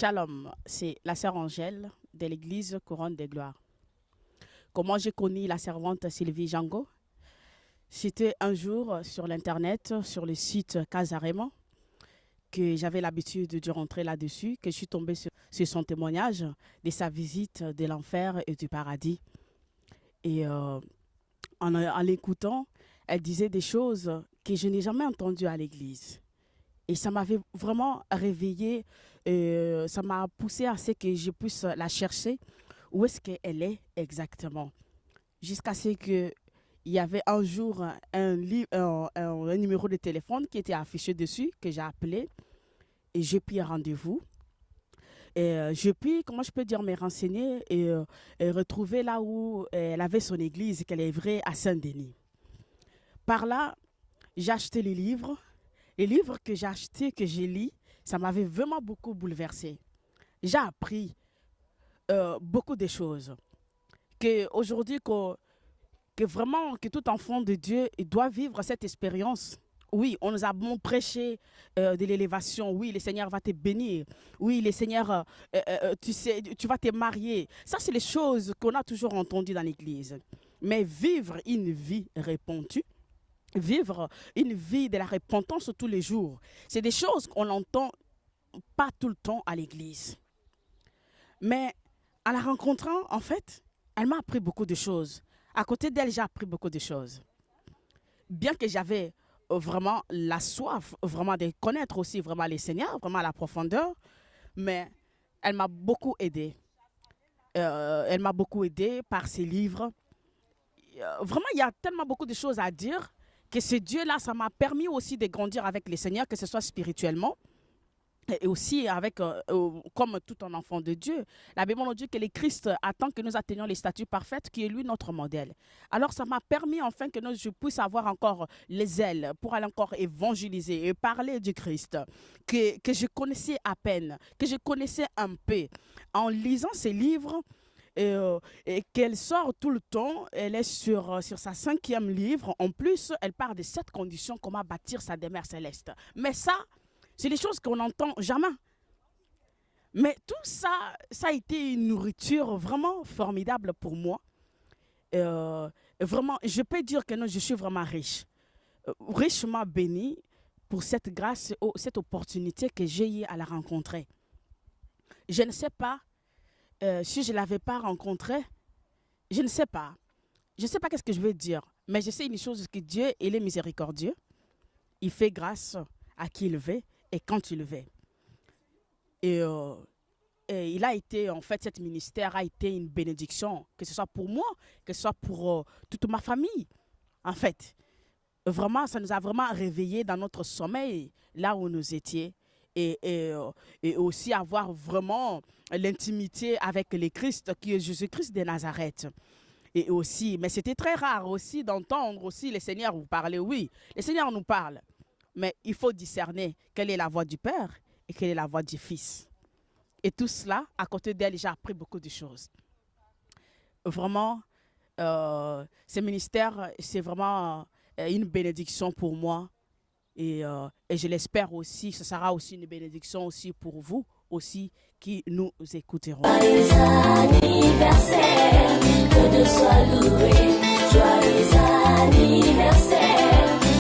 Shalom, c'est la sœur Angèle de l'église Couronne des Gloires. Comment j'ai connu la servante Sylvie Jango? C'était un jour sur l'internet, sur le site Casarema, que j'avais l'habitude de rentrer là-dessus, que je suis tombée sur son témoignage de sa visite de l'enfer et du paradis. Et en l'écoutant, elle disait des choses que je n'ai jamais entendues à l'église. Et ça m'avait vraiment réveillée, ça m'a poussé à ce que je puisse la chercher. Où est-ce qu'elle est exactement? Jusqu'à ce qu'il y avait un jour un numéro de téléphone qui était affiché dessus, que j'ai appelé. Et j'ai pris un rendez-vous. Et j'ai pu, comment je peux dire, me renseigner et retrouver là où elle avait son église, qu'elle est vraie à Saint-Denis. Par là, j'ai acheté les livres. Les livres que j'ai achetés, que j'ai lus, ça m'avait vraiment beaucoup bouleversée. J'ai appris beaucoup de choses. Qu'aujourd'hui, que vraiment, que tout enfant de Dieu il doit vivre cette expérience. Oui, on nous a bon prêché de l'élévation. Oui, le Seigneur va te bénir. Oui, le Seigneur, tu sais, tu vas te marier. Ça, c'est les choses qu'on a toujours entendues dans l'Église. Mais vivre une vie répandue, vivre une vie de la repentance tous les jours, c'est des choses qu'on n'entend pas tout le temps à l'église. Mais en la rencontrant, en fait, elle m'a appris beaucoup de choses. À côté d'elle, j'ai appris beaucoup de choses. Bien que j'avais vraiment la soif, vraiment de connaître aussi vraiment les Seigneurs, vraiment à la profondeur, mais elle m'a beaucoup aidée. Elle m'a beaucoup aidée par ses livres. Vraiment, il y a tellement beaucoup de choses à dire que ce Dieu-là, ça m'a permis aussi de grandir avec les Seigneurs, que ce soit spirituellement et aussi avec, comme tout un enfant de Dieu. La Bible nous dit que le Christ attend que nous atteignions les statuts parfaits, qui est lui notre modèle. Alors ça m'a permis enfin que je puisse avoir encore les ailes pour aller encore évangéliser et parler du Christ, que je connaissais à peine, que je connaissais un peu. En lisant ces livres, et qu'elle sort tout le temps, elle est sur sa 5e livre. En plus, elle parle de 7 conditions, comment bâtir sa demeure céleste. Mais ça, c'est des choses qu'on n'entend jamais. Mais tout ça, ça a été une nourriture vraiment formidable pour moi. Vraiment, je peux dire que non, je suis vraiment riche. Richement bénie pour cette grâce, cette opportunité que j'ai eu à la rencontrer. Je ne sais pas si je ne l'avais pas rencontrée, je ne sais pas. Je ne sais pas qu'est-ce que je veux dire, mais je sais une chose, que Dieu, il est miséricordieux. Il fait grâce à qui il veut et quand il veut. Et il a été, en fait, cet ministère a été une bénédiction, que ce soit pour moi, que ce soit pour toute ma famille, en fait. Vraiment, ça nous a vraiment réveillés dans notre sommeil, là où nous étions. Et aussi avoir vraiment l'intimité avec le Christ, qui est Jésus-Christ de Nazareth. Et aussi, mais c'était très rare aussi d'entendre aussi le Seigneur vous parler. Oui, le Seigneur nous parle, mais il faut discerner quelle est la voix du Père et quelle est la voix du Fils. Et tout cela, à côté d'elle, j'ai appris beaucoup de choses. Vraiment, ce ministère, c'est vraiment une bénédiction pour moi. Et je l'espère aussi, ce sera aussi une bénédiction aussi pour vous, aussi, qui nous écouterons. Joyeux anniversaire, que Dieu soit loué. Joyeux anniversaire.